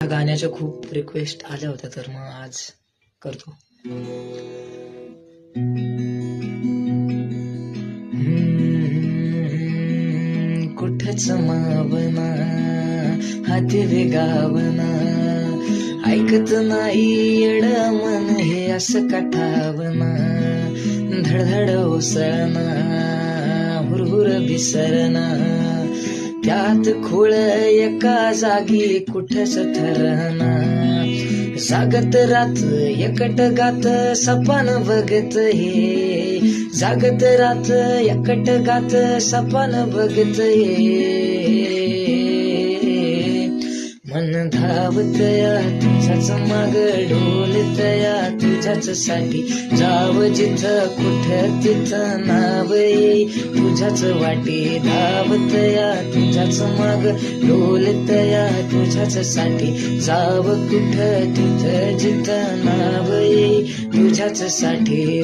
गाण्याच्या खूप रिक्वेस्ट आल्या होत्या, तर मग आज करतो. कुठच मावना हाती वेगावना, ऐकत नाही येड मन हे असं कठावना, धडधड ओसळना हुरहुर बिसरना, त्यात खोळ एका जागी कुठच ठरना, जागत रात एकट गात सपन बघत हे, जागत रात एकट गात सपन बघत हे, मन धावतया तुझ्याच माग ढोलतया तुझ्याच साठी, जाव जिथं कुठं तिथं नाव येई तुझ्याच वाटे, धावतया तुझ्याच माग ढोलतया तुझ्याच साठी, जाव कुठं तिथं जिथं नाव येई तुझ्याच साठी.